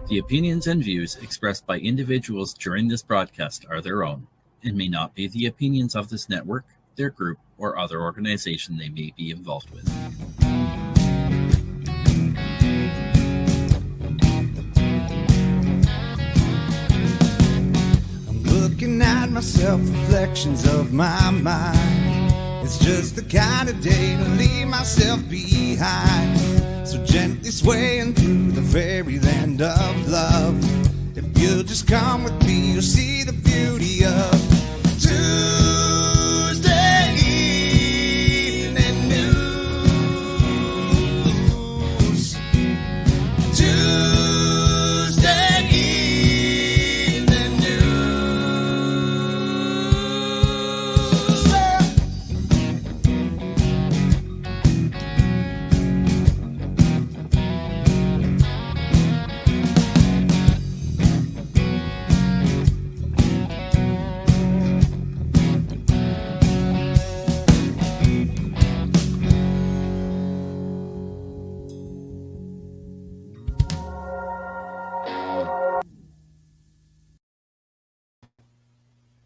The opinions and views expressed by individuals during this broadcast are their own and may not be the opinions of this network, their group, or other organization they may be involved with. I'm looking at myself, reflections of my mind. It's just the kind of day to leave myself behind. So gently swaying through the fairyland of love. If you'll just come with me, you'll see the beauty of Tuesday evening news. Tuesday evening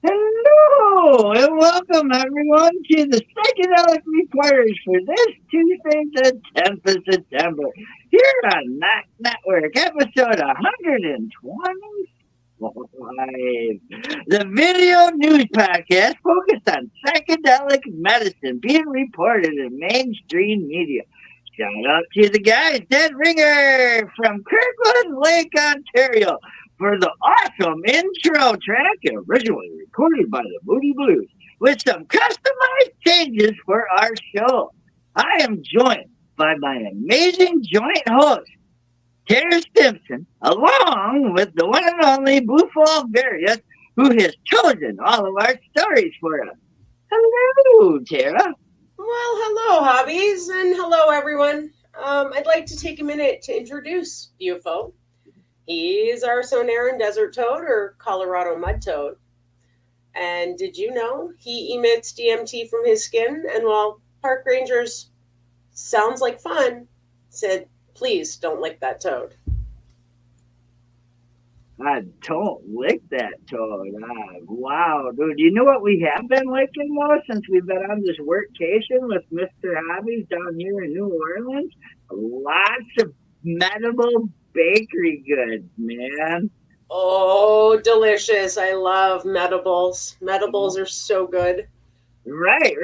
Hello and welcome everyone to the Psychedelic Reporters for this Tuesday, the 10th of September, here on NOK Network, episode 125. The video news podcast focused on psychedelic medicine being reported in mainstream media. Shout out to the guys, Dead Ringer from Kirkland Lake, Ontario, for the awesome intro track, originally recorded by the Moody Blues, with some customized changes for our show. I am joined by my amazing joint host, Tarra Simpson, along with the one and only Bufo Alverius, who has chosen all of our stories for us. Hello, Tarra. Well, hello, hobbies, and hello, everyone. I'd like to take a minute to introduce Bufo. He's our Sonoran desert toad, or Colorado mud toad. And did you know he emits DMT from his skin? And while park rangers sounds like fun, said, please don't lick that toad. Don't lick that toad. Wow, dude. You know what we have been licking, though, since we've been on this workcation with Mr. Hobbies down here in New Orleans? Lots of medical bakery goods, man. Oh, delicious. I love Medibles. Medibles are so good. Right.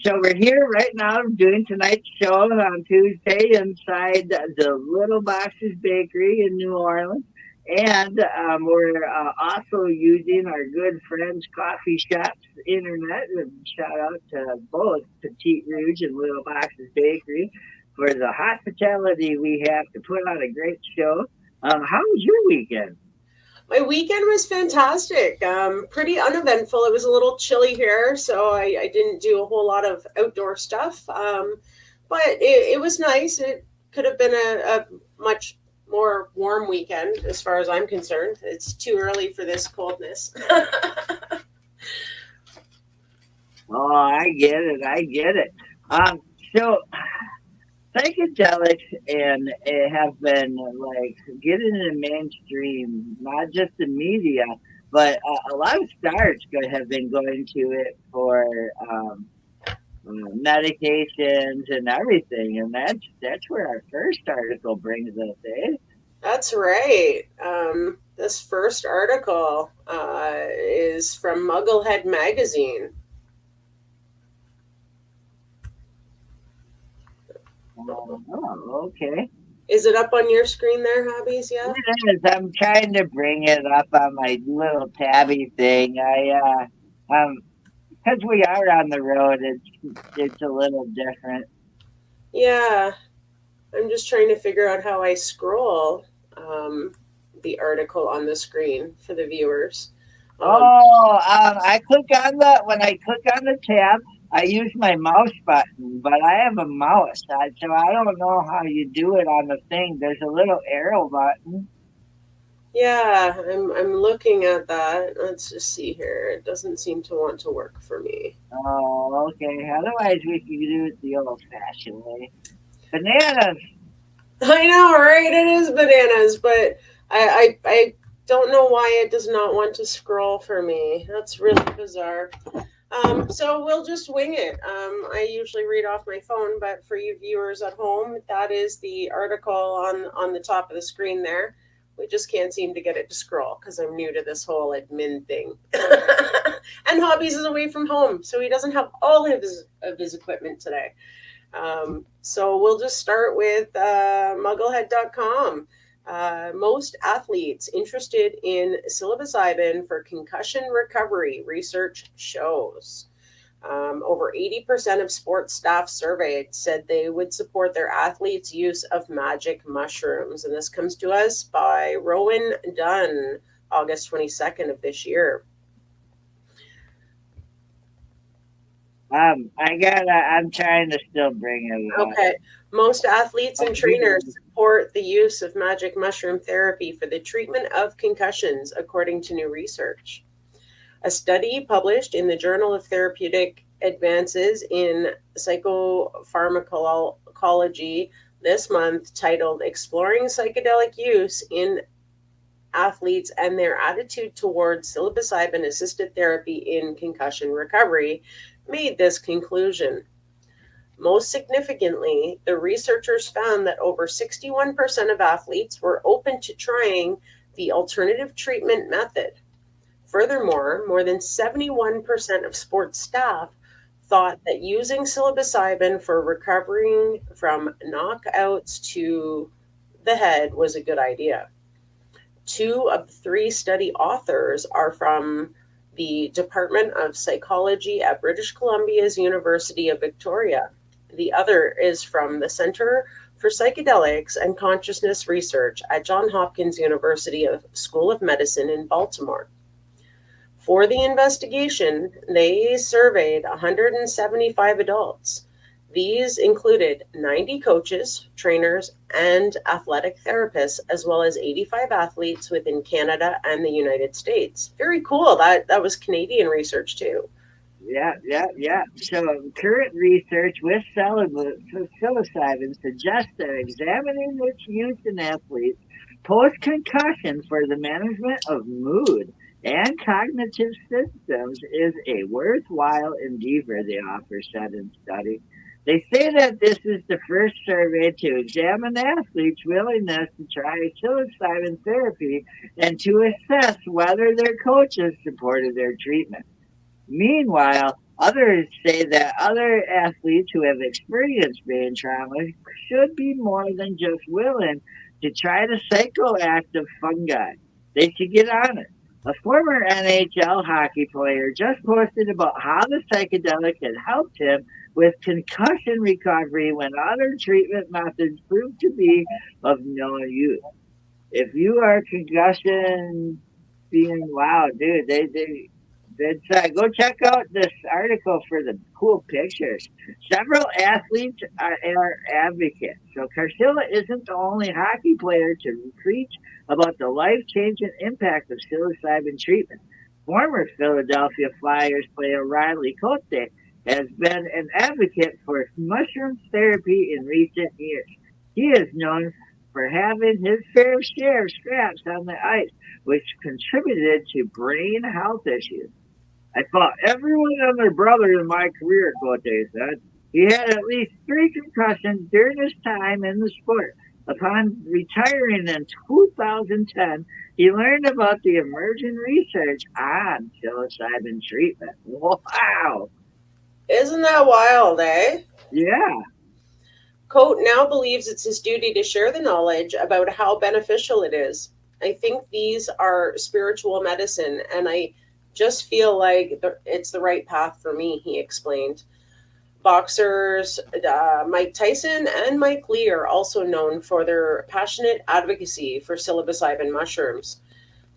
So we're here right now doing tonight's show on Tuesday inside the Little Boxes Bakery in New Orleans. And we're also using our good friends Coffee Shop's internet. And shout out to both Petite Rouge and Little Boxes Bakery for the hospitality we have to put on a great show. How was your weekend? My weekend was fantastic. Pretty uneventful. It was a little chilly here, so I didn't do a whole lot of outdoor stuff. But it was nice. It could have been a much more warm weekend as far as I'm concerned. It's too early for this coldness. Oh, I get it. So psychedelics and it have been like getting in the mainstream, not just the media, but a lot of stars have been going to it for medications and everything, and that's where our first article brings us, eh? That's right. This first article is from Mugglehead Magazine. Oh, okay. Is it up on your screen there, Hobbies? Yeah. It is. I'm trying to bring it up on my little tabby thing. Because we are on the road, it's a little different. Yeah. I'm just trying to figure out how I scroll the article on the screen for the viewers. I click on when I click on the tab, I use my mouse button, but I have a mouse, so I don't know how you do it on the thing. There's a little arrow button. Yeah, I'm looking at that. Let's just see here. It doesn't seem to want to work for me. Oh, okay. Otherwise, we can do it the old-fashioned way. Bananas. I know, right? It is bananas, but I don't know why it does not want to scroll for me. That's really bizarre. So we'll just wing it. I usually read off my phone, but for you viewers at home, that is the article on the top of the screen there. We just can't seem to get it to scroll because I'm new to this whole admin thing. And Hobbies is away from home, so he doesn't have all of his equipment today. So we'll just start with mugglehead.com. Most athletes interested in psilocybin for concussion recovery, research shows. Over 80% of sports staff surveyed said they would support their athletes' use of magic mushrooms. And this comes to us by Rowan Dunn, August 22nd of this year. I'm trying to still bring it up. Okay. Most athletes and trainers support the use of magic mushroom therapy for the treatment of concussions, according to new research. A study published in the Journal of Therapeutic Advances in Psychopharmacology this month, titled Exploring Psychedelic Use in Athletes and Their Attitude Towards Psilocybin-Assisted Therapy in Concussion Recovery, made this conclusion. Most significantly, the researchers found that over 61% of athletes were open to trying the alternative treatment method. Furthermore, more than 71% of sports staff thought that using psilocybin for recovering from knockouts to the head was a good idea. 2 of the 3 study authors are from the Department of Psychology at British Columbia's University of Victoria. The other is from the Center for Psychedelics and Consciousness Research at Johns Hopkins University School of Medicine in Baltimore. For the investigation, they surveyed 175 adults. These included 90 coaches, trainers, and athletic therapists, as well as 85 athletes within Canada and the United States. Very cool. That was Canadian research too. Yeah. So current research with psilocybin suggests that examining its use in athletes post-concussion for the management of mood and cognitive systems is a worthwhile endeavor, the author said in study. They say that this is the first survey to examine athletes' willingness to try psilocybin therapy and to assess whether their coaches supported their treatment. Meanwhile, others say that other athletes who have experienced brain trauma should be more than just willing to try the psychoactive fungi. They should get on it. A former NHL hockey player just posted about how the psychedelic had helped him with concussion recovery when other treatment methods proved to be of no use. If you are concussion being wow, dude, go check out this article for the cool pictures. Several athletes are advocates. So Carcilla isn't the only hockey player to preach about the life-changing impact of psilocybin treatment. Former Philadelphia Flyers player Riley Cote has been an advocate for mushroom therapy in recent years. He is known for having his fair share of scraps on the ice, which contributed to brain health issues. I fought everyone and their brother in my career, Cote said. He had at least 3 concussions during his time in the sport. Upon retiring in 2010, he learned about the emerging research on psilocybin treatment. Wow! Isn't that wild, eh? Yeah. Coate now believes it's his duty to share the knowledge about how beneficial it is. I think these are spiritual medicine, and I just feel like it's the right path for me, he explained. Boxers Mike Tyson and Mike Lee are also known for their passionate advocacy for psilocybin mushrooms.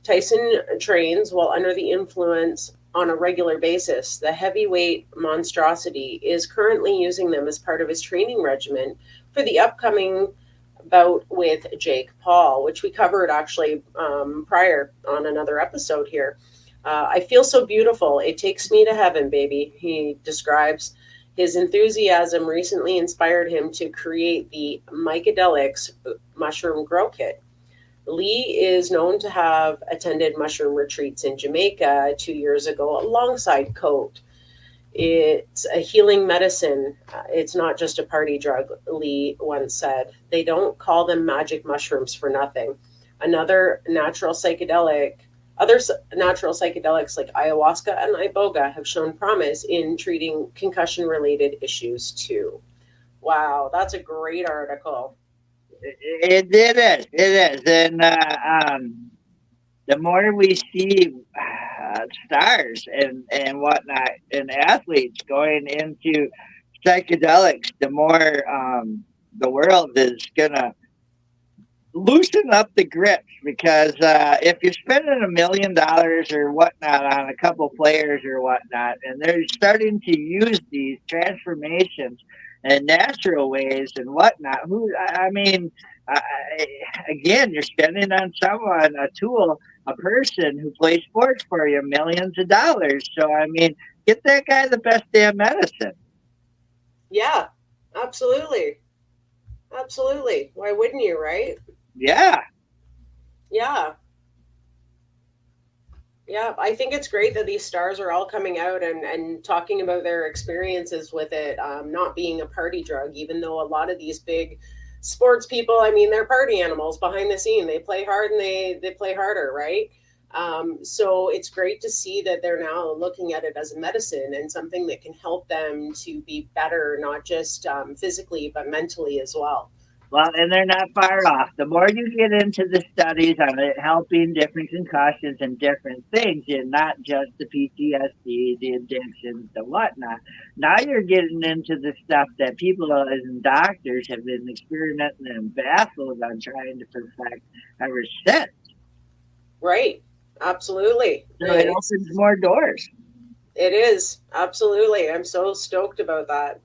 Tyson trains while under the influence on a regular basis. The heavyweight monstrosity is currently using them as part of his training regimen for the upcoming bout with Jake Paul, which we covered actually prior on another episode here. I feel so beautiful. It takes me to heaven, baby, he describes. His enthusiasm recently inspired him to create the Mycadelics mushroom grow kit. Lee is known to have attended mushroom retreats in Jamaica 2 years ago alongside Coat. It's a healing medicine. It's not just a party drug, Lee once said. They don't call them magic mushrooms for nothing. Other natural psychedelics like ayahuasca and iboga have shown promise in treating concussion-related issues too. Wow, that's a great article. It is. It is. And the more we see stars and whatnot and athletes going into psychedelics, the more the world is going to loosen up the grips, because if you're spending $1 million or whatnot on a couple players or whatnot, and they're starting to use these transformations and natural ways and whatnot, I- again, you're spending on someone, a tool, a person who plays sports for you millions of dollars. So I mean, get that guy the best damn medicine. Yeah, absolutely. Absolutely. Why wouldn't you, right? Yeah. Yeah. Yeah, I think it's great that these stars are all coming out and talking about their experiences with it, not being a party drug, even though a lot of these big sports people, I mean, they're party animals behind the scene. They play hard and they play harder, right? So it's great to see that they're now looking at it as a medicine and something that can help them to be better, not just physically, but mentally as well. Well, and they're not far off. The more you get into the studies on it helping different concussions and different things, and not just the PTSD, the addictions, the whatnot, now you're getting into the stuff that people and doctors have been experimenting and baffled on trying to perfect ever since. Right. Absolutely. So it opens more doors. It is. Absolutely. I'm so stoked about that.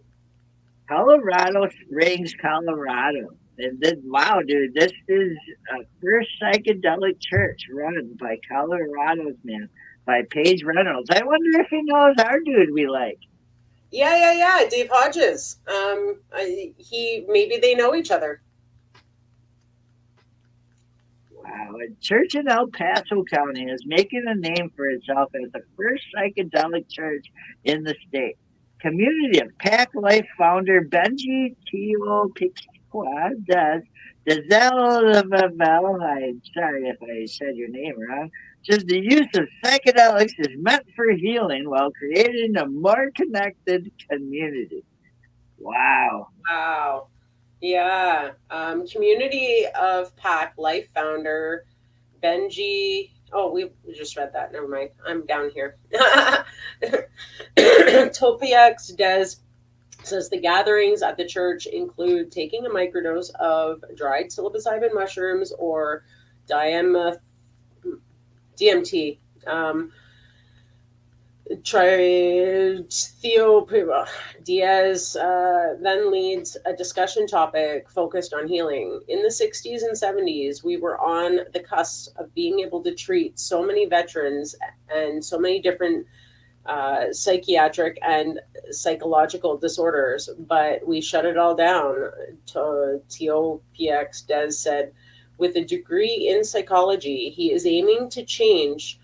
Colorado Springs, Colorado. And then, wow, dude, this is a first psychedelic church run by Colorado's man, by Paige Reynolds. I wonder if he knows our dude we like. Yeah. Dave Hodges. Maybe they know each other. Wow, a church in El Paso County is making a name for itself as the first psychedelic church in the state. Community of Pack Life founder Benji Tio Piquadas I'm sorry if I said your name wrong. Says the use of psychedelics is meant for healing while creating a more connected community. Wow. Wow. Yeah. Community of Pack Life founder Benji. Oh, we just read that. Never mind. I'm down here. Topiax Des says the gatherings at the church include taking a microdose of dried psilocybin mushrooms or DMT. Theo Diaz then leads a discussion topic focused on healing. In the 60s and 70s, we were on the cusp of being able to treat so many veterans and so many different psychiatric and psychological disorders, but we shut it all down. TOPX Des said, with a degree in psychology, he is aiming to change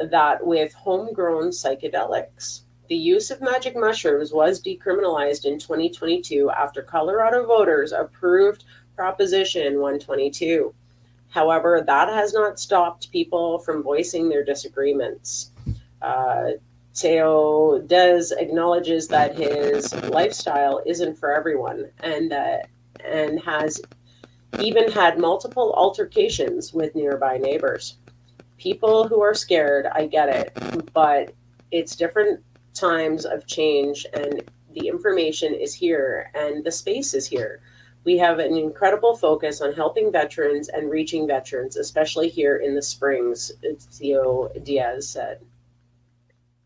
that with homegrown psychedelics. The use of magic mushrooms was decriminalized in 2022 after Colorado voters approved Proposition 122. However, that has not stopped people from voicing their disagreements. Teo Des acknowledges that his lifestyle isn't for everyone and has even had multiple altercations with nearby neighbors. People who are scared, I get it, but it's different times of change and the information is here and the space is here. We have an incredible focus on helping veterans and reaching veterans, especially here in the Springs, Theo Diaz said.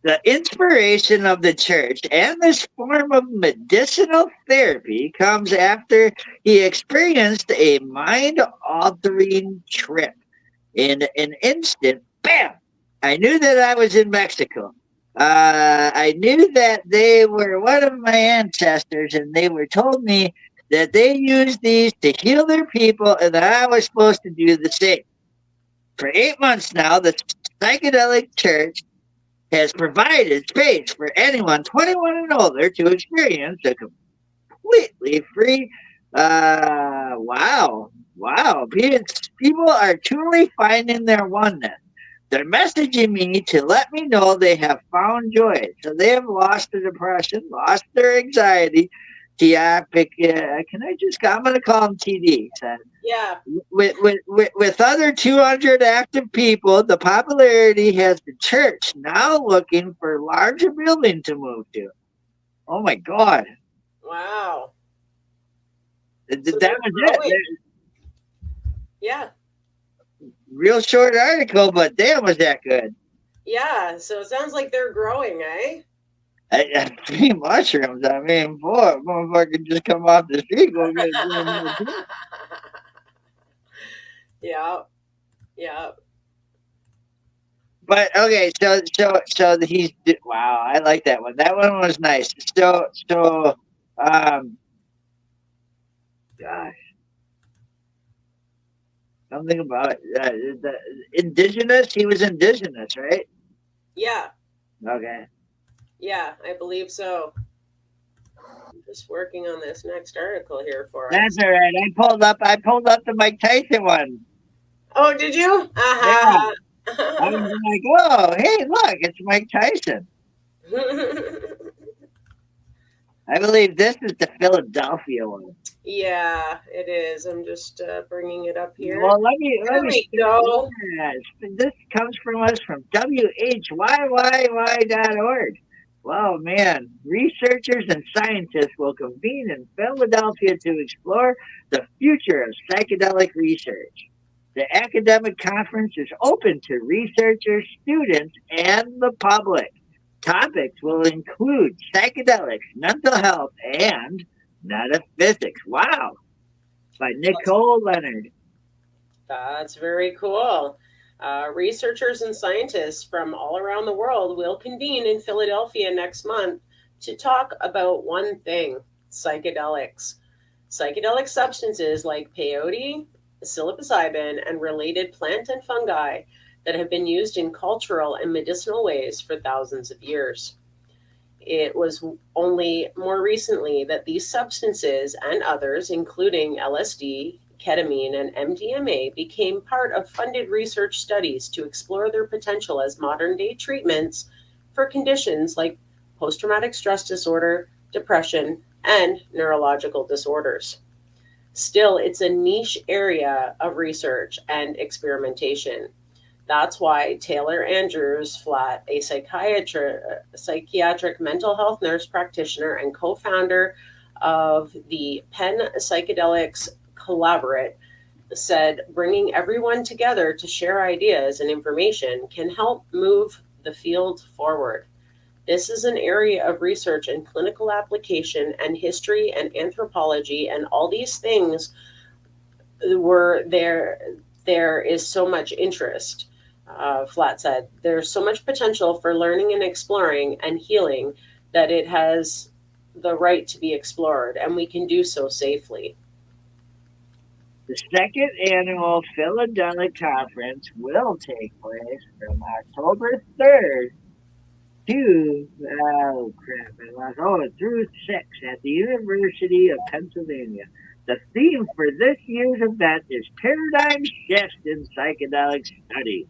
The inspiration of the church and this form of medicinal therapy comes after he experienced a mind-altering trip. In an instant, bam! I knew that I was in Mexico. I knew that they were one of my ancestors, and they were told me that they used these to heal their people and that I was supposed to do the same. For 8 months now, the Psychedelic Church has provided space for anyone 21 and older to experience a completely free. Wow. People are truly finding their oneness. They're messaging me to let me know they have found joy. So they have lost their depression, lost their anxiety. Can I just? I'm going to call them TD. Son. Yeah. With other 200 active people, the popularity has the church now looking for larger building to move to. Oh my God! Wow. That So was they're it. growing. Yeah. Real short article, but damn, was that good. Yeah. So it sounds like they're growing, eh? Free mushrooms. I mean, boy, motherfucker just come off the street, go get it. Yeah. Yeah. But okay, so he's wow. I like that one. That one was nice. Gosh, something about the indigenous. He was indigenous, right? Yeah. Okay. Yeah, I believe so. I'm just working on this next article here for us. That's all right. I pulled up the Mike Tyson one. Oh, did you? Yeah. I was like, oh, hey, look, it's Mike Tyson. I believe this is the Philadelphia one. Yeah, it is. I'm just bringing it up here. Well, let me go. This comes from us from WHYYY.org. Well, man, researchers and scientists will convene in Philadelphia to explore the future of psychedelic research. The academic conference is open to researchers, students, and the public. Topics will include psychedelics, mental health, and metaphysics. Wow. By Nicole Leonard. That's very cool. Researchers and scientists from all around the world will convene in Philadelphia next month to talk about one thing: psychedelics. Psychedelic substances like peyote, psilocybin, and related plant and fungi that have been used in cultural and medicinal ways for thousands of years. It was only more recently that these substances and others, including LSD, ketamine, and MDMA, became part of funded research studies to explore their potential as modern day treatments for conditions like post traumatic stress disorder, depression, and neurological disorders. Still, it's a niche area of research and experimentation. That's why Taylor Andrews Flatt, a psychiatric mental health nurse practitioner and co-founder of the Penn Psychedelics Collaborate, said bringing everyone together to share ideas and information can help move the field forward. This is an area of research and clinical application and history and anthropology and all these things were there. There is so much interest. Flatt said, there's so much potential for learning and exploring and healing that it has the right to be explored, and we can do so safely. The second annual Philadelphia Conference will take place from October 3rd through 6 at the University of Pennsylvania. The theme for this year's event is Paradigm Shift in Psychedelic Studies.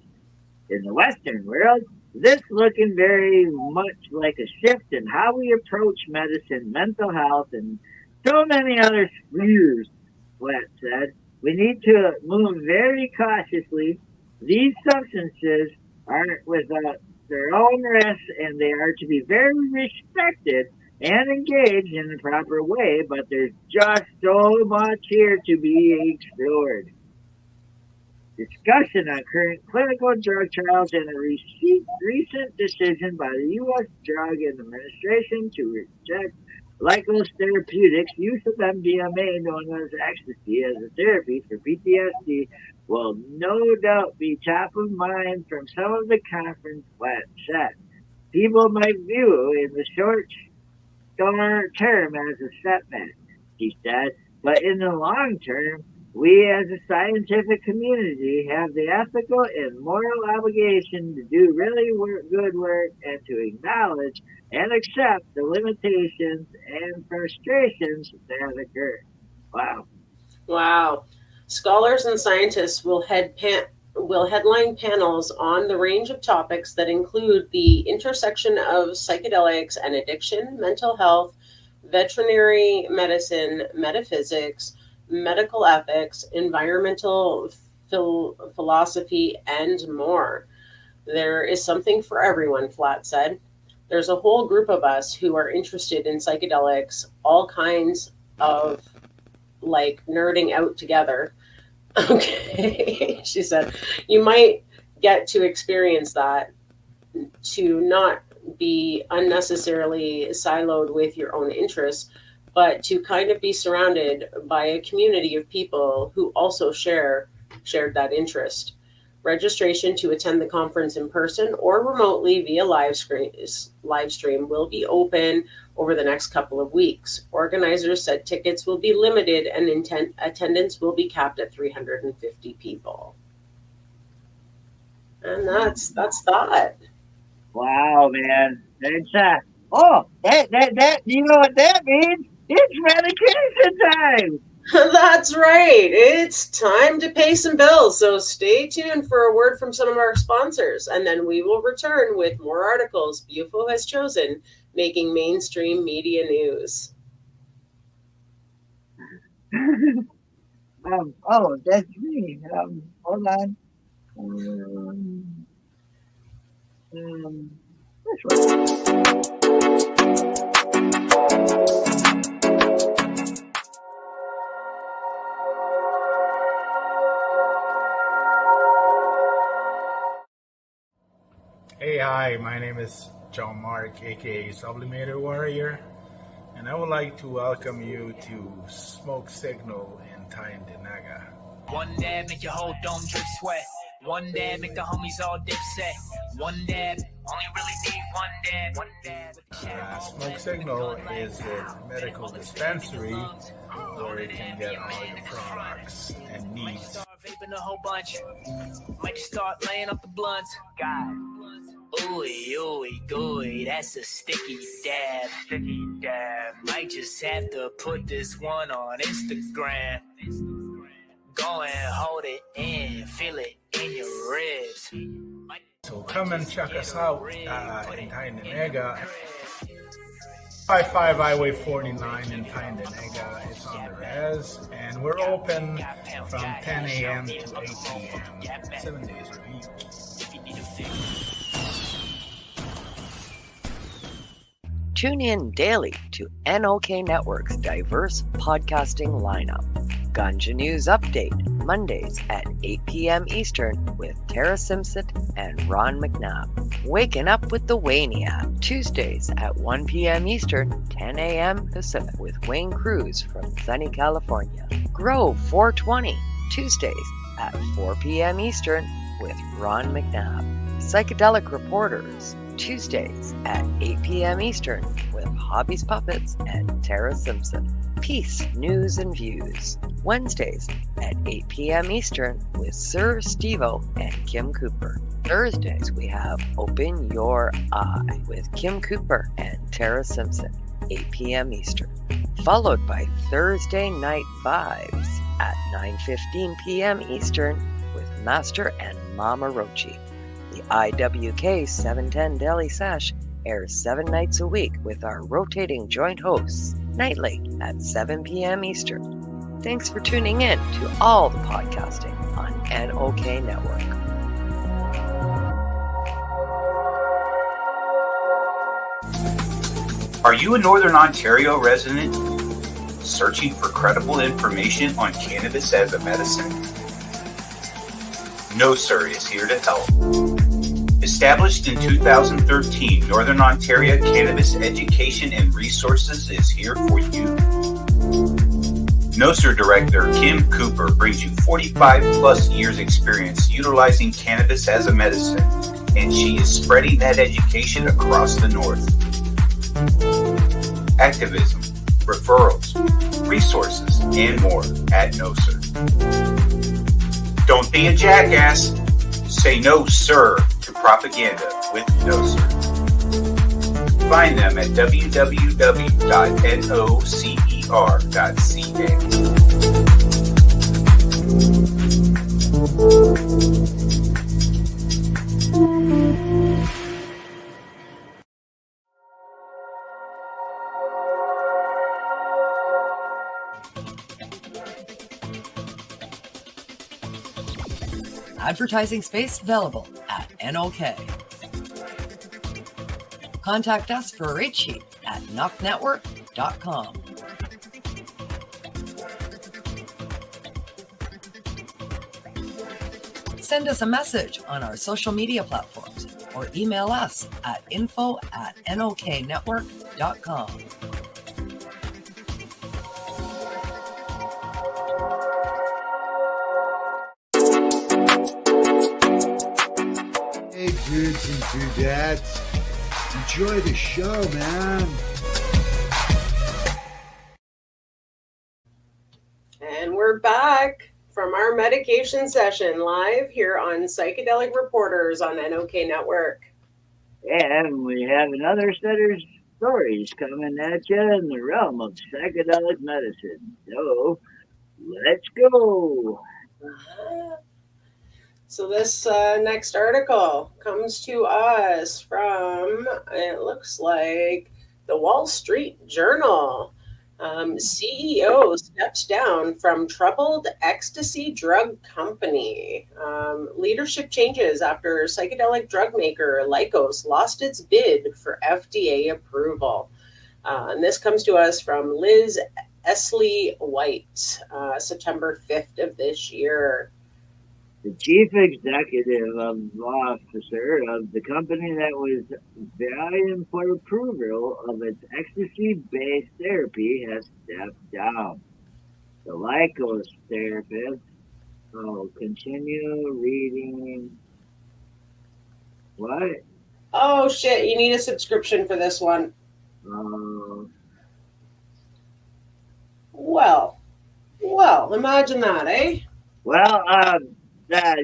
In the Western world, this looking very much like a shift in how we approach medicine, mental health, and so many other spheres, Flatt said. We need to move very cautiously. These substances are without their own risks, and they are to be very respected and engaged in the proper way, but there's just so much here to be explored. Discussion on current clinical drug trials and a recent decision by the U.S. Drug Administration to reject Lykos Therapeutics' use of MDMA, known as ecstasy, as a therapy for PTSD will no doubt be top of mind from some of the conference said. People might view in the short term as a setback, he said, But in the long term, we as a scientific community have the ethical and moral obligation to do really good work and to acknowledge and accept the limitations and frustrations that occur. Wow. Wow. Scholars and scientists will headline panels on the range of topics that include the intersection of psychedelics and addiction, mental health, veterinary medicine, metaphysics, medical ethics, environmental philosophy, and more. There is something for everyone, Flat said. There's a whole group of us who are interested in psychedelics, all kinds of like nerding out together. Okay, she said, you might get to experience that, to not be unnecessarily siloed with your own interests, but to kind of be surrounded by a community of people who also shared that interest. Registration to attend the conference in person or remotely via live stream will be open over the next couple of weeks. Organizers said tickets will be limited and attendance will be capped at 350 people. And that's that. Wow, man. It's that you know what that means? It's medication time. That's right. It's time to pay some bills. So stay tuned for a word from some of our sponsors, and then we will return with more articles Bufo has chosen, making mainstream media news. That's me. Hold on. This one. Hey, hi, my name is John Mark, aka Sublimator Warrior, and I would like to welcome you to Smoke Signal in Tyndinaga. One dab make your whole dome drip sweat. One dab make the homies all dip set. One dab, only really need one dab. One dab. Smoke Signal is a medical dispensary where you can get all your products and needs. Vaping a whole bunch. Might just start laying off the blunts. God. Ooey, ooey, gooey, that's a sticky dab. Sticky dab. Might just have to put this one on Instagram. Go and hold it in, feel it in your ribs. So come and check us out in Tyndinaga. 55 Highway 49 in Tyndinaga. It's on the res, and we're open from 10 a.m. to 8 p.m. 7 days a week. Tune in daily to NOK Network's diverse podcasting lineup. Ganja News Update, Mondays at 8 p.m. Eastern with Tarra Simpson and Ron McNabb. Waking Up with the Wayniac, Tuesdays at 1 p.m. Eastern, 10 a.m. Pacific with Wayne Cruz from sunny California. Grow 420, Tuesdays at 4 p.m. Eastern with Ron McNabb. Psychedelic Reporters, Tuesdays at 8 p.m. Eastern with Hobbies Puppets and Tarra Simpson. Peace, News and Views, Wednesdays at 8 p.m. Eastern with Sir Stevo and Kim Cooper. Thursdays we have Open Your Eye with Kim Cooper and Tarra Simpson, 8 p.m. Eastern. Followed by Thursday Night Vibes at 9:15 p.m. Eastern with Master and Mama Rochi. The IWK 710 Daily Sesh airs 7 nights a week with our rotating joint hosts nightly at 7 p.m. Eastern. Thanks for tuning in to all the podcasting on NOK Network. Are you a Northern Ontario resident searching for credible information on cannabis as a medicine? No Sir is here to help. Established in 2013, Northern Ontario Cannabis Education and Resources is here for you. No Sir Director Kim Cooper brings you 45 plus years experience utilizing cannabis as a medicine, and she is spreading that education across the North. Activism, referrals, resources, and more at NOSER. Don't be a jackass. Say no, sir, to propaganda with NOSER. Find them at www.nocer.ca. Advertising space available at NOK. Contact us for a rate sheet at NOKNetwork.com. Send us a message on our social media platforms or email us at info@NOKNetwork.com. Hey, dudes and dudettes. Enjoy the show, man. And we're back from our medication session live here on Psychedelic Reporters on NOK Network. And we have another set of stories coming at you in the realm of psychedelic medicine. So, let's go. So this next article comes to us from, it looks like, the Wall Street Journal. CEO steps down from troubled ecstasy drug company. Leadership changes after psychedelic drug maker Lykos lost its bid for FDA approval. And this comes to us from Liz Esley White, September 5th of this year. The chief executive officer of the company that was vying for approval of its ecstasy-based therapy has stepped down. The Lykos therapist, continue reading. What? Oh shit, you need a subscription for this one. Well, imagine that, eh? Well,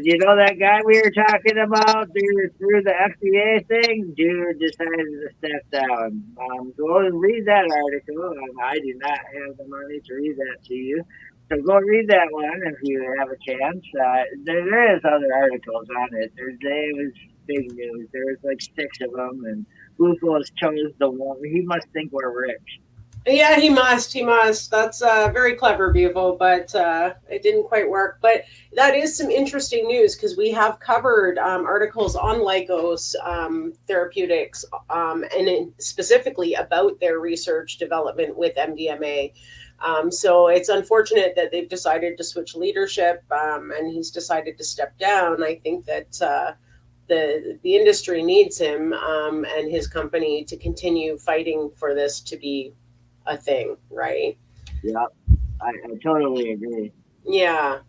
you know that guy we were talking about through the FDA thing? Dude decided to step down. Go and read that article. I do not have the money to read that to you. So go read that one if you have a chance. There is other articles on it. It was big news. There was like 6 of them, and Bufo chose the one. He must think we're rich. Yeah, he must. That's very clever, Bufo, but it didn't quite work. But that is some interesting news because we have covered articles on Lykos Therapeutics and specifically about their research development with MDMA. So it's unfortunate that they've decided to switch leadership and he's decided to step down. I think that the industry needs him and his company to continue fighting for this to be a thing, right? Yeah, I totally agree. Yeah.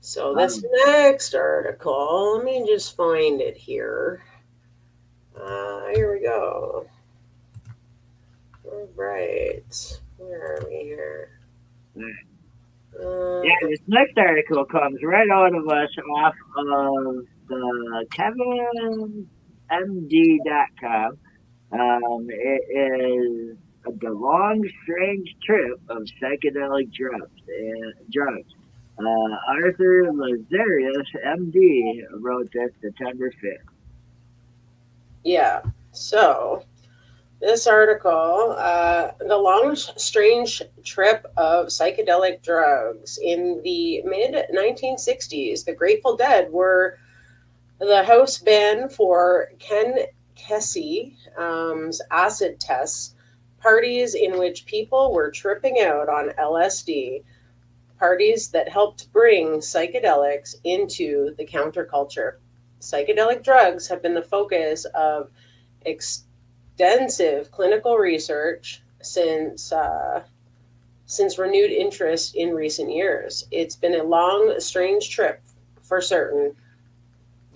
So this next article, let me just find it here. Here we go. All right, where are we here? Yeah, this next article comes right out of us off of the KevinMD.com. It is the long, strange trip of psychedelic drugs. Arthur Lazarus, MD, wrote this September 5th. Yeah, so this article, the long, strange trip of psychedelic drugs. In the mid-1960s, the Grateful Dead were the house band for Ken Kesey's acid tests, parties in which people were tripping out on LSD, parties that helped bring psychedelics into the counterculture. Psychedelic drugs have been the focus of extensive clinical research since renewed interest in recent years. It's been a long, strange trip for certain.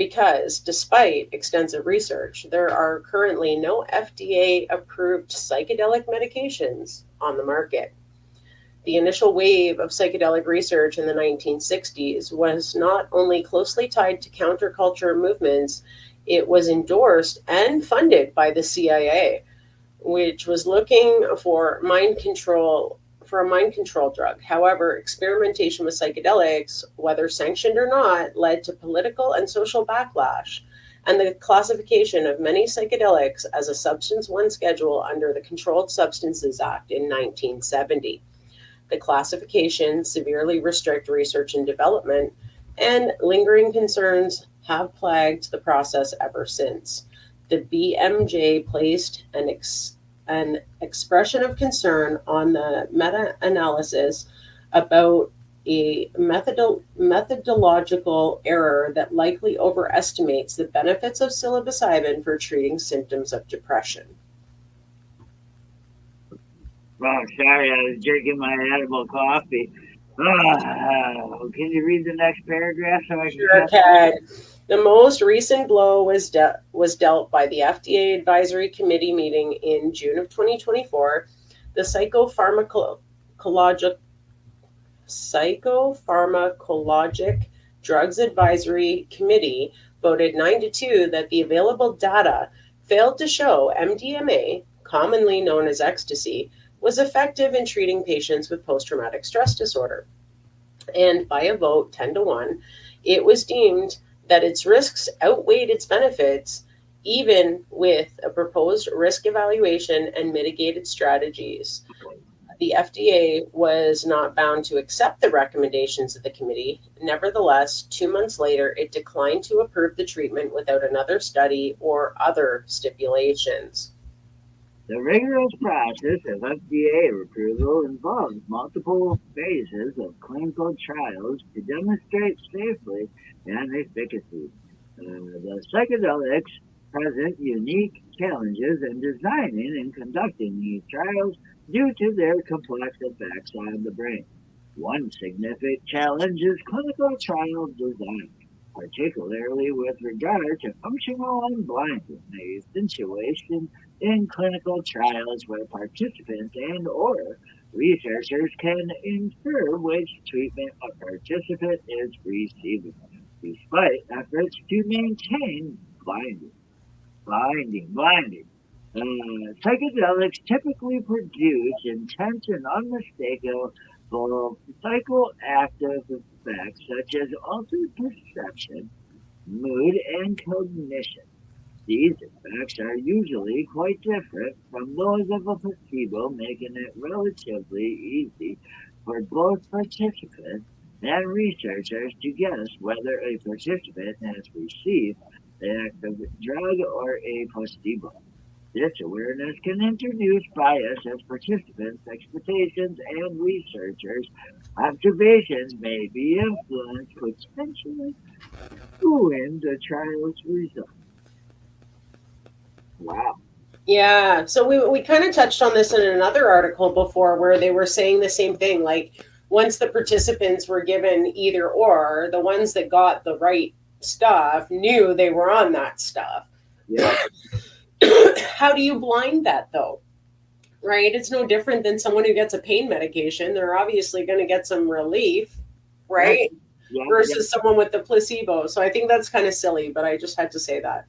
because despite extensive research, there are currently no FDA-approved psychedelic medications on the market. The initial wave of psychedelic research in the 1960s was not only closely tied to counterculture movements, it was endorsed and funded by the CIA, which was looking for a mind control drug. However, experimentation with psychedelics, whether sanctioned or not, led to political and social backlash and the classification of many psychedelics as a Substance 1 schedule under the Controlled Substances Act in 1970. The classification severely restrict research and development, and lingering concerns have plagued the process ever since. The BMJ placed an expression of concern on the meta-analysis about a methodological error that likely overestimates the benefits of psilocybin for treating symptoms of depression. Oh, sorry, I was drinking my edible coffee. Can you read the next paragraph so I can? Sure can. The most recent blow was dealt by the FDA Advisory Committee meeting in June of 2024. The Psychopharmacologic Drugs Advisory Committee voted 9-2 that the available data failed to show MDMA, commonly known as ecstasy, was effective in treating patients with post-traumatic stress disorder. And by a vote 10-1, it was deemed that its risks outweighed its benefits, even with a proposed risk evaluation and mitigated strategies. The FDA was not bound to accept the recommendations of the committee. Nevertheless, 2 months later, it declined to approve the treatment without another study or other stipulations. The rigorous process of FDA approval involves multiple phases of clinical trials to demonstrate safety and efficacy. The psychedelics present unique challenges in designing and conducting these trials due to their complex effects on the brain. One significant challenge is clinical trial design, particularly with regard to functional unblinding, a situation in clinical trials where participants and or researchers can infer which treatment a participant is receiving, despite efforts to maintain blinding. Psychedelics typically produce intense and unmistakable psychoactive effects such as altered perception, mood, and cognition. These effects are usually quite different from those of a placebo, making it relatively easy for both participants and researchers to guess whether a participant has received the active drug or a placebo. This awareness can introduce bias as participants' expectations and researchers' observations may be influenced, potentially skewing the trial's results. Wow. Yeah, so we kind of touched on this in another article before where they were saying the same thing. Like, once the participants were given either or, the ones that got the right stuff knew they were on that stuff. Yeah. How do you blind that, though? Right? It's no different than someone who gets a pain medication. They're obviously going to get some relief, right? Yeah, versus someone with the placebo. So I think that's kind of silly, but I just had to say that.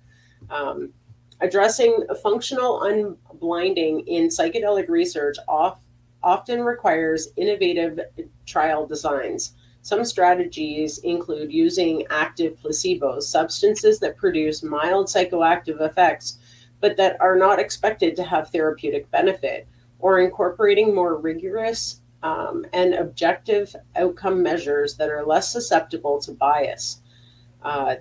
Addressing functional unblinding in psychedelic research often requires innovative trial designs. Some strategies include using active placebos, substances that produce mild psychoactive effects, but that are not expected to have therapeutic benefit, or incorporating more rigorous and objective outcome measures that are less susceptible to bias.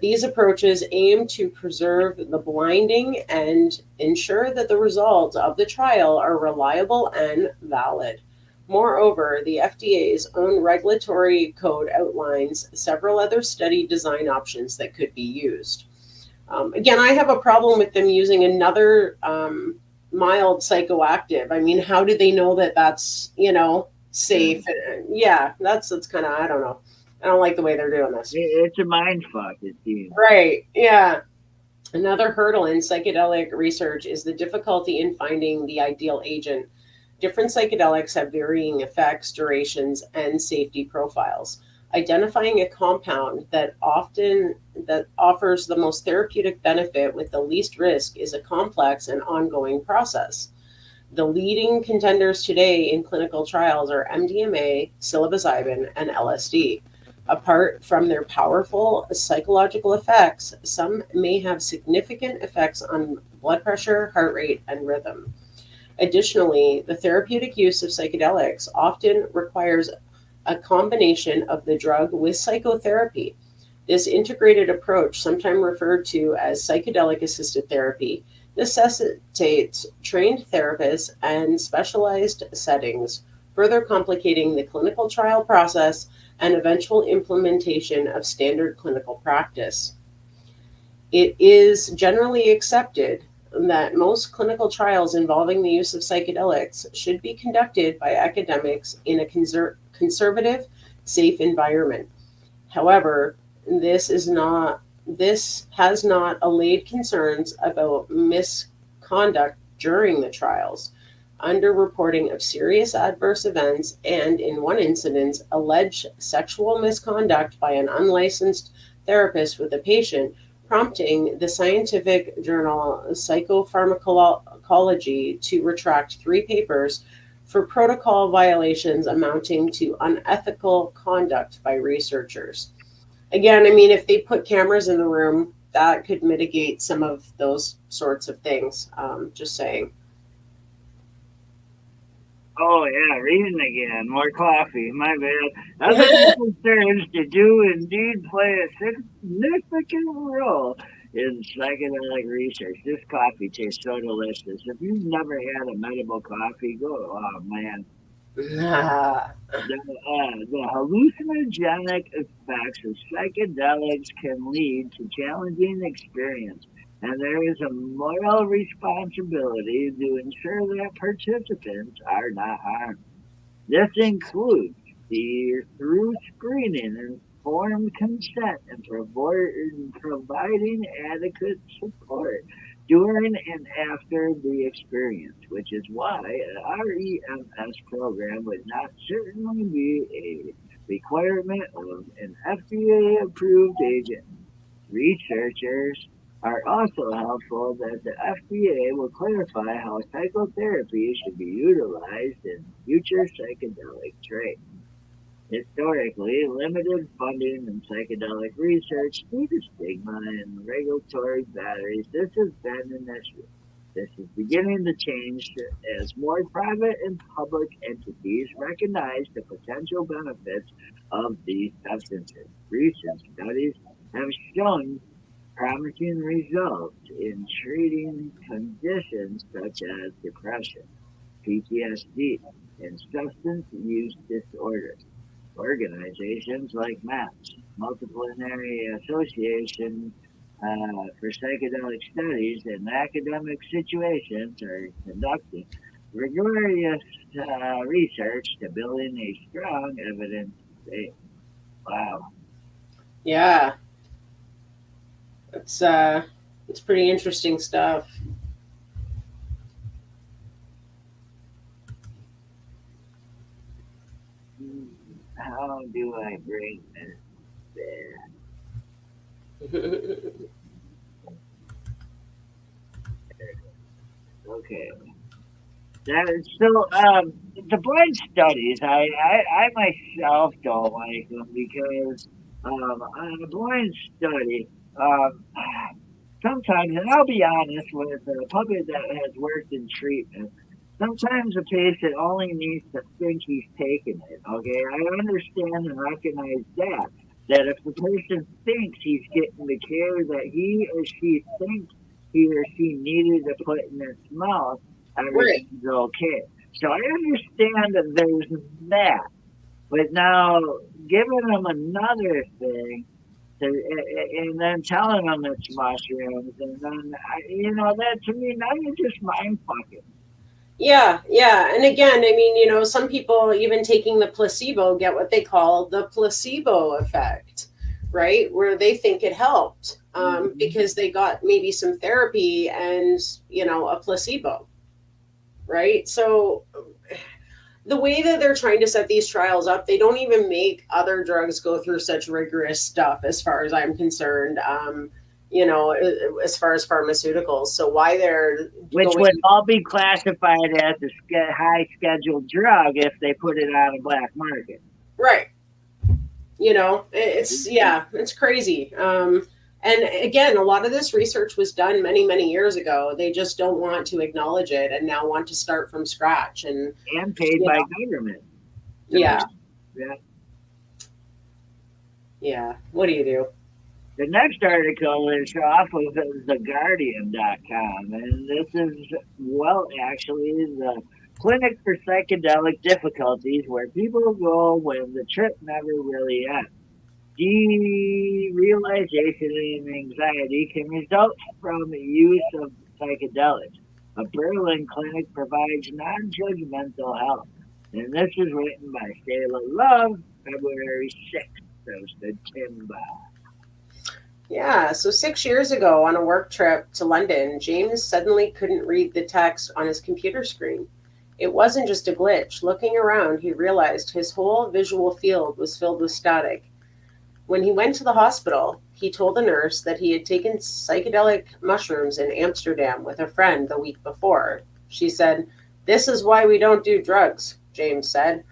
These approaches aim to preserve the blinding and ensure that the results of the trial are reliable and valid. Moreover, the FDA's own regulatory code outlines several other study design options that could be used. Again, I have a problem with them using another mild psychoactive. I mean, how do they know that that's, safe? Yeah, that's kind of, I don't know. I don't like the way they're doing this. It's a mind fuck, it seems. Right. Yeah. Another hurdle in psychedelic research is the difficulty in finding the ideal agent. Different psychedelics have varying effects, durations, and safety profiles. Identifying a compound that offers the most therapeutic benefit with the least risk is a complex and ongoing process. The leading contenders today in clinical trials are MDMA, psilocybin, and LSD. Apart from their powerful psychological effects, some may have significant effects on blood pressure, heart rate, and rhythm. Additionally, the therapeutic use of psychedelics often requires a combination of the drug with psychotherapy. This integrated approach, sometimes referred to as psychedelic assisted therapy, necessitates trained therapists and specialized settings, further complicating the clinical trial process and eventual implementation of standard clinical practice. It is generally accepted that most clinical trials involving the use of psychedelics should be conducted by academics in a conservative, safe environment. However, this has not allayed concerns about misconduct during the trials, underreporting of serious adverse events, and in one incident, alleged sexual misconduct by an unlicensed therapist with a patient, prompting the scientific journal Psychopharmacology to retract 3 papers for protocol violations amounting to unethical conduct by researchers. Again, I mean, if they put cameras in the room, that could mitigate some of those sorts of things. Just saying. Oh, yeah, reading again. More coffee. My bad. Other concerns to do indeed play a significant role in psychedelic research. This coffee tastes so delicious. If you've never had a medical coffee, go, oh, man. The hallucinogenic effects of psychedelics can lead to challenging experience, and there is a moral responsibility to ensure that participants are not harmed. This includes through screening, informed consent, and providing adequate support during and after the experience, which is why an REMS program would not certainly be a requirement of an FDA-approved agent. Researchers are also helpful that the FDA will clarify how psychotherapy should be utilized in future psychedelic traits. Historically, limited funding in psychedelic research due to stigma and regulatory barriers, this has been an issue. This is beginning to change as more private and public entities recognize the potential benefits of these substances. Recent studies have shown promising results in treating conditions such as depression, PTSD, and substance use disorders. Organizations like MAPS, Multidisciplinary Association for Psychedelic Studies, and academic situations are conducting rigorous research to building a strong evidence base. Wow. Yeah. It's pretty interesting stuff. How do I bring this there? Okay. So the blind studies, I myself don't like them because on a blind study, sometimes, and I'll be honest with a puppet that has worked in treatment, sometimes a patient only needs to think he's taking it. Okay, I understand and recognize that if the person thinks he's getting the care that he or she thinks he or she needed to put in its mouth, everything's okay. So I understand that there's that, but now giving them another thing, and then telling them it's mushrooms, and then that to me, now you're just mind fucking. Yeah, yeah. And again, I mean, some people even taking the placebo get what they call the placebo effect, right? Where they think it helped because they got maybe some therapy and, a placebo, right? So the way that they're trying to set these trials up, they don't even make other drugs go through such rigorous stuff, as far as I'm concerned. As far as pharmaceuticals. So why they're Which going would all be classified as a high scheduled drug if they put it on a black market. right? It's crazy. And again, a lot of this research was done many, many years ago. They just don't want to acknowledge it and now want to start from scratch. And paid by government. Yeah. Yeah. Yeah. What do you do? The next article is off of theguardian.com, and this is, actually, the clinic for psychedelic difficulties where people go when the trip never really ends. Derealization and anxiety can result from the use of psychedelics. A Berlin clinic provides non-judgmental help. And this is written by Sayla Love, February 6th, posted Timba. Yeah, so 6 years ago on a work trip to London, James suddenly couldn't read the text on his computer screen. It wasn't just a glitch. Looking around, he realized his whole visual field was filled with static. When he went to the hospital, he told the nurse that he had taken psychedelic mushrooms in Amsterdam with a friend the week before. She said, "This is why we don't do drugs," James said,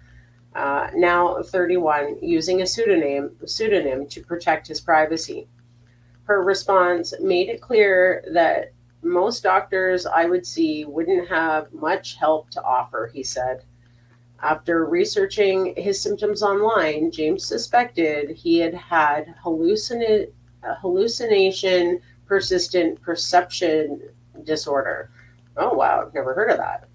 now 31, using a pseudonym to protect his privacy. Her response made it clear that most doctors I would see wouldn't have much help to offer, he said. After researching his symptoms online, James suspected he had had hallucination persistent perception disorder. Oh, wow, I've never heard of that.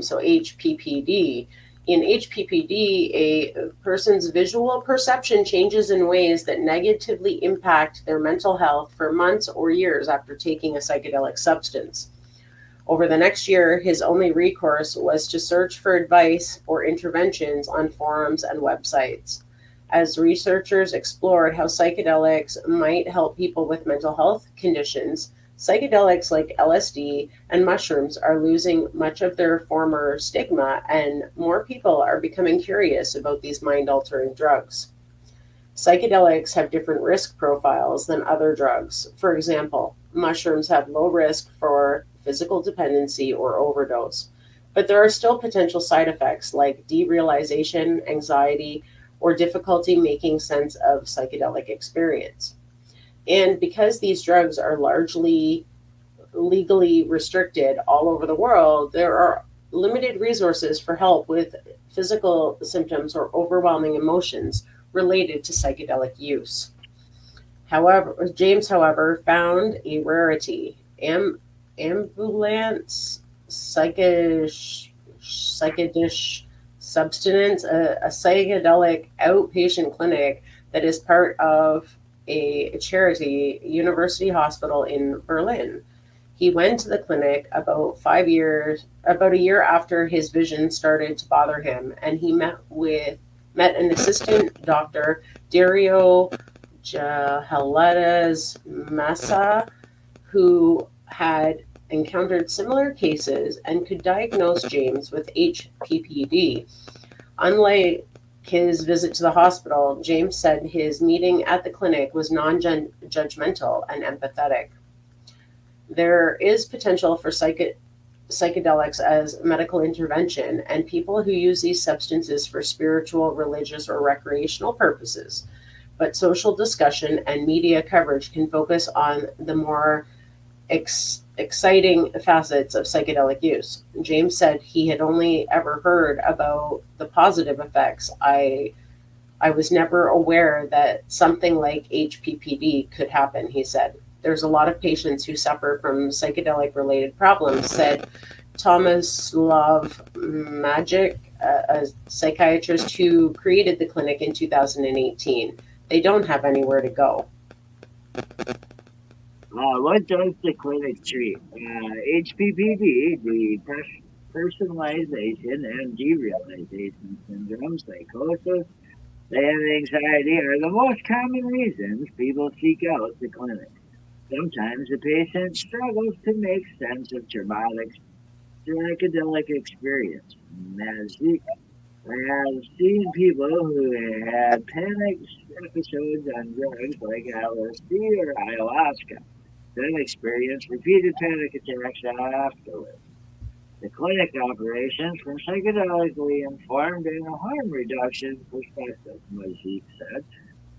So HPPD. In HPPD, a person's visual perception changes in ways that negatively impact their mental health for months or years after taking a psychedelic substance. Over the next year, his only recourse was to search for advice or interventions on forums and websites. As researchers explored how psychedelics might help people with mental health conditions, psychedelics like LSD and mushrooms are losing much of their former stigma, and more people are becoming curious about these mind-altering drugs. Psychedelics have different risk profiles than other drugs. For example, mushrooms have low risk for physical dependency or overdose, but there are still potential side effects like derealization, anxiety, or difficulty making sense of psychedelic experience. And because these drugs are largely legally restricted all over the world, there are limited resources for help with physical symptoms or overwhelming emotions related to psychedelic use. However, James, found a rarity: ambulance psychedish substance, a psychedelic outpatient clinic that is part of a charity university hospital in Berlin. He went to the clinic about a year after his vision started to bother him, and he met an assistant doctor, Dario Jahaletas Massa, who had encountered similar cases and could diagnose James with HPPD. Unlike his visit to the hospital, James said his meeting at the clinic was non-judgmental and empathetic. There is potential for psychedelics as medical intervention, and people who use these substances for spiritual, religious, or recreational purposes. But social discussion and media coverage can focus on the more exciting facets of psychedelic use. James said he had only ever heard about the positive effects. I was never aware that something like HPPD could happen, he said. There's a lot of patients who suffer from psychedelic related problems, said Tomislav Magic, a psychiatrist who created the clinic in 2018. They don't have anywhere to go. What does the clinic treat? HPPD, depersonalization and derealization syndrome, psychosis, and anxiety are the most common reasons people seek out the clinic. Sometimes the patient struggles to make sense of traumatic psychedelic experience. Magic. I have seen people who had panic episodes on drugs like LSD or ayahuasca, then experience repeated panic attacks afterwards. The clinic operations from psychedelically informed and a harm reduction perspective, Majik said.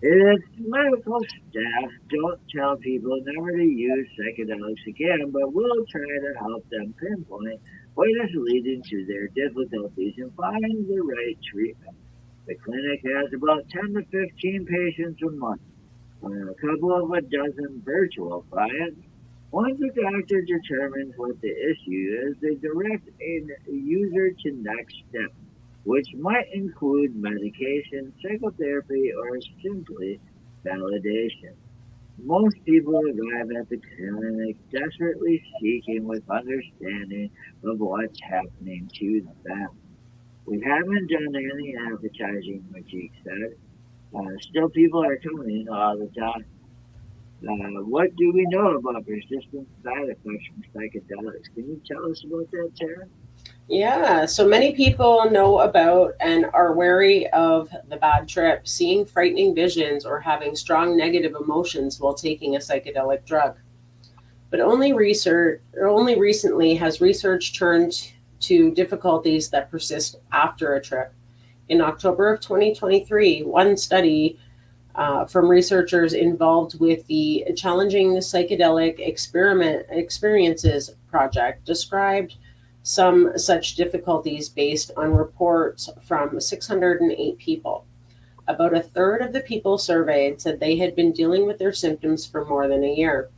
Its medical staff don't tell people never to use psychedelics again, but will try to help them pinpoint what is leading to their difficulties and find the right treatment. The clinic has about 10 to 15 patients a month, a couple of a dozen virtual clients. Once a doctor determines what the issue is, they direct a user to next steps, which might include medication, psychotherapy, or simply validation. Most people arrive at the clinic desperately seeking with understanding of what's happening to them. We haven't done any advertising, Majik said. Still, people are coming all the time. What do we know about persistent side effects from psychedelics? Can you tell us about that, Tara? Yeah, so many people know about and are wary of the bad trip, seeing frightening visions, or having strong negative emotions while taking a psychedelic drug. But only recently has research turned to difficulties that persist after a trip. In October of 2023, one study from researchers involved with the Challenging Psychedelic Experiences project described some such difficulties based on reports from 608 people. About a third of the people surveyed said they had been dealing with their symptoms for more than a year.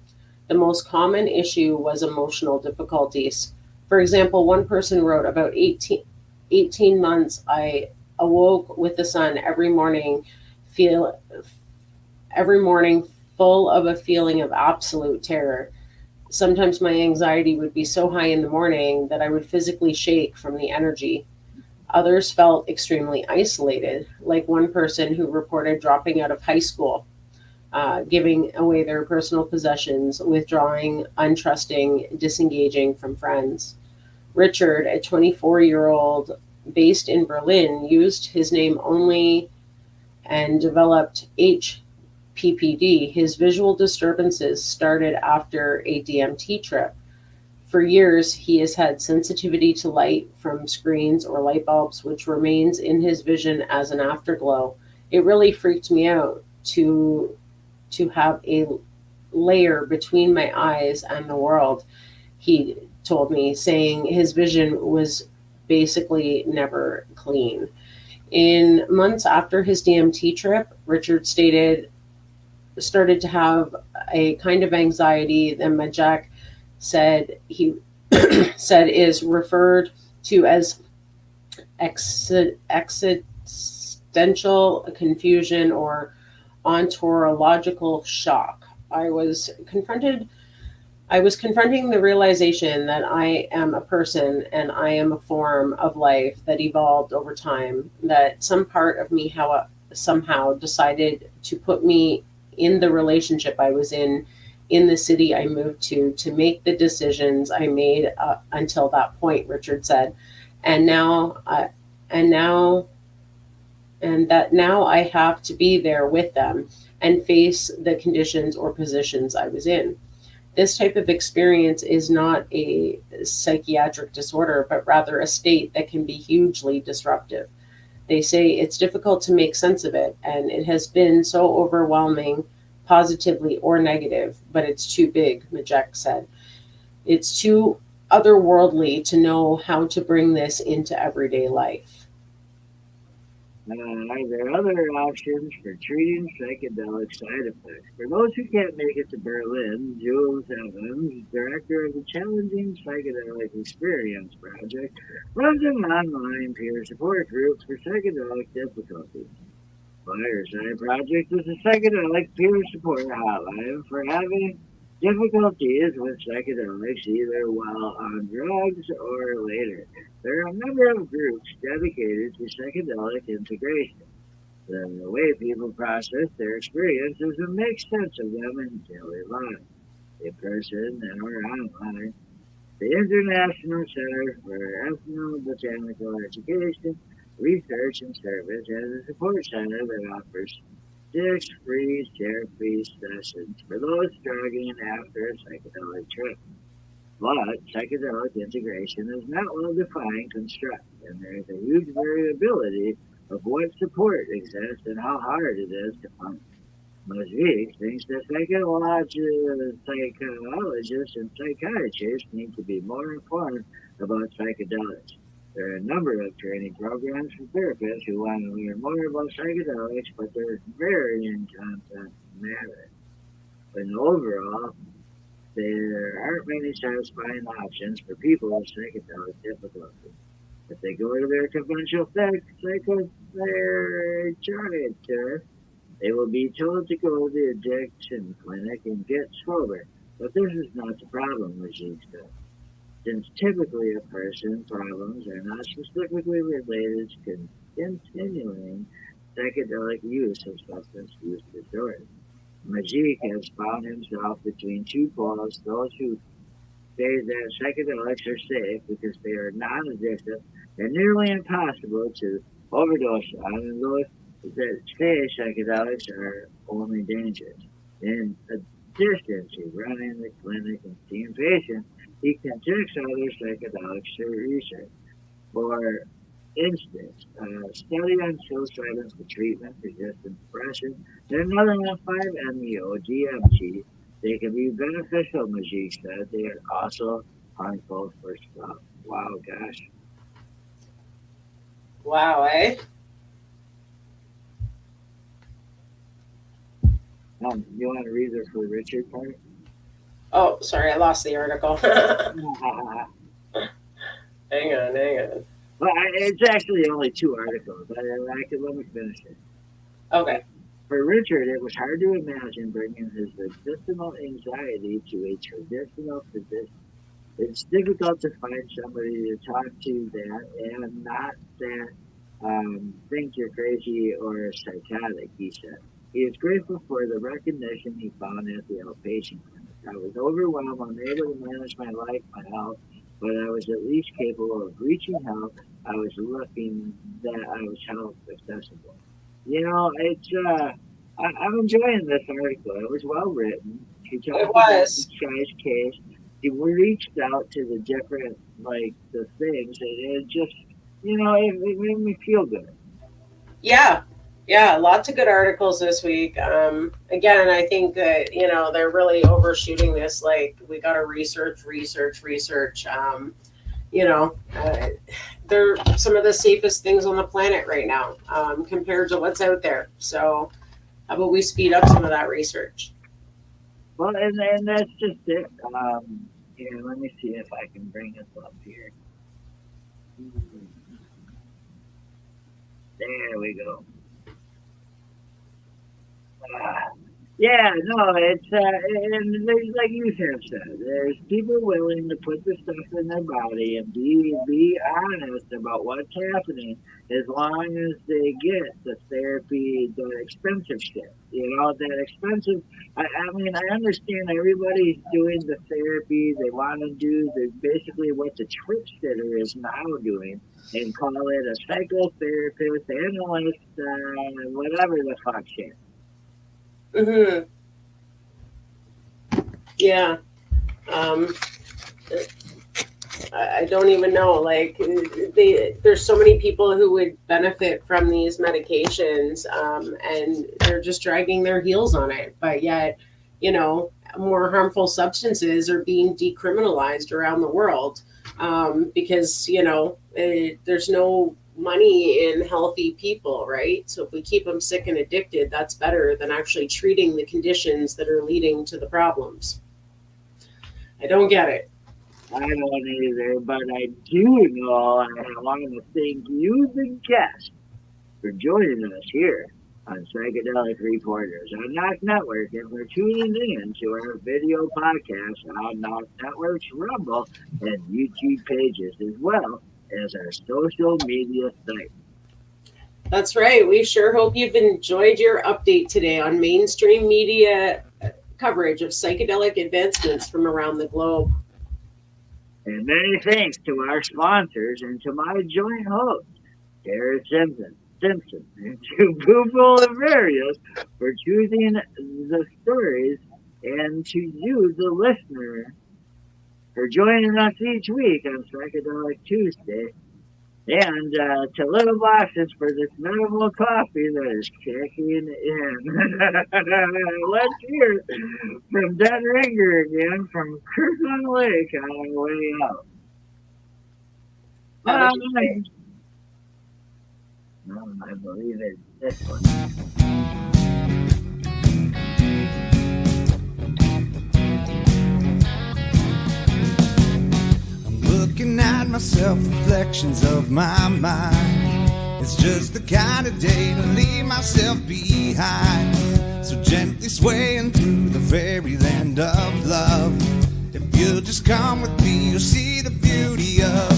The most common issue was emotional difficulties. For example, one person wrote, about 18 months, I awoke with the sun every morning, full of a feeling of absolute terror. Sometimes my anxiety would be so high in the morning that I would physically shake from the energy. Others felt extremely isolated, like one person who reported dropping out of high school, giving away their personal possessions, withdrawing, untrusting, disengaging from friends. Richard, a 24-year-old based in Berlin, used his name only and developed HPPD. His visual disturbances started after a DMT trip. For years, he has had sensitivity to light from screens or light bulbs, which remains in his vision as an afterglow. It really freaked me out to have a layer between my eyes and the world, he told me, saying his vision was basically never clean. In months after his DMT trip, Richard started to have a kind of anxiety that Majak said he said is referred to as existential confusion or ontological shock. I was confronting the realization that I am a person and I am a form of life that evolved over time, that some part of me somehow decided to put me in the relationship I was in the city I moved to make the decisions I made until that point, Richard said. And that now I have to be there with them and face the conditions or positions I was in. This type of experience is not a psychiatric disorder, but rather a state that can be hugely disruptive. They say it's difficult to make sense of it, and it has been so overwhelming, positively or negative, but it's too big, Majek said. It's too otherworldly to know how to bring this into everyday life. Are there other options for treating psychedelic side effects? For those who can't make it to Berlin, Jules Evans, director of the Challenging Psychedelic Experience Project, runs an online peer support group for psychedelic difficulties. Fireside Project is a psychedelic peer support hotline for having Difficulties with psychedelics either while on drugs or later. There are a number of groups dedicated to psychedelic integration. The way people process their experiences and make sense of them in daily life, in person or online. The International Center for Ethnobotanical Education, Research and Service has a support center that offers 6 free therapy sessions for those struggling after a psychedelic trip. But psychedelic integration is not well-defined construct, and there is a huge variability of what support exists and how hard it is to find. Mosaic thinks that psychologists and psychiatrists need to be more informed about psychedelics. There are a number of training programs for therapists who want to learn more about psychedelics, but their varying content matter. But overall, there aren't many satisfying options for people with psychedelic difficulty. If they go to their conventional psychotherapist, they will be told to go to the addiction clinic and get sober. But this is not the problem, Rajiv said. Since typically a person's problems are not specifically related to continuing psychedelic use of substance use disorders. Majik has found himself between two poles, those who say that psychedelics are safe because they are non-addictive and nearly impossible to overdose on, and those that say psychedelics are only dangerous. In addition to running the clinic and seeing patients, he conducts other psychedelics research. For instance, a study on psilocybin for treatment-resistant depression, and another on 5-MeO DMT. They can be beneficial, Majik said. They are also harmful for some. Wow, gosh. Wow, eh? You want to read the for Richard part? Oh, sorry, I lost the article. hang on. Well, it's actually only 2 articles. Let me finish it. Okay. For Richard, it was hard to imagine bringing his medicinal anxiety to a traditional physician. It's difficult to find somebody to talk to that and not that think you're crazy or psychotic, he said. He is grateful for the recognition he found at the outpatient clinic. I was overwhelmed, unable to manage my life, my health, but I was at least capable of reaching help. I was looking that I was help accessible. It's I'm enjoying this article. It was well written. She talked about this guy's case. He reached out to the different the things, and it just it made me feel good. Yeah, lots of good articles this week. Again, I think that they're really overshooting this. Like, we got to research. They're some of the safest things on the planet right now, compared to what's out there. So how about we speed up some of that research? Well, and that's just it. Here, let me see if I can bring this up here. There we go. Yeah, no, it's and there's, like you have said, there's people willing to put the stuff in their body and be honest about what's happening, as long as they get the therapy, the expensive shit. That expensive. I mean, I understand everybody's doing the therapy they want to do. Basically what the trip sitter is now doing, and call it a psychotherapist, analyst, whatever the fuck shit. Mm-hmm. Yeah. I don't even know. There's so many people who would benefit from these medications, and they're just dragging their heels on it. But yet, more harmful substances are being decriminalized around the world, because there's no money in healthy people, right? So if we keep them sick and addicted, that's better than actually treating the conditions that are leading to the problems. I don't get it. I don't either, but I do know, and I want to thank you, the guest, for joining us here on Psychedelic Reporters on NOK Network, and for tuning in to our video podcast on NOK Network's Rumble and YouTube pages, as well as our social media site. That's right. We sure hope you've enjoyed your update today on mainstream media coverage of psychedelic advancements from around the globe. And many thanks to our sponsors and to my joint host, Tarra Simpson, and to Bufo Alverius for choosing the stories, and to you, the listener, for joining us each week on Psychedelic Tuesday, and to Little Boxes for this medical coffee that is kicking in. Let's hear from Dead Ringer again from Kirkland Lake on our way out. I believe it's this one. Looking at myself, reflections of my mind. It's just the kind of day to leave myself behind. So gently swaying through the fairyland of love. If you'll just come with me, you'll see the beauty of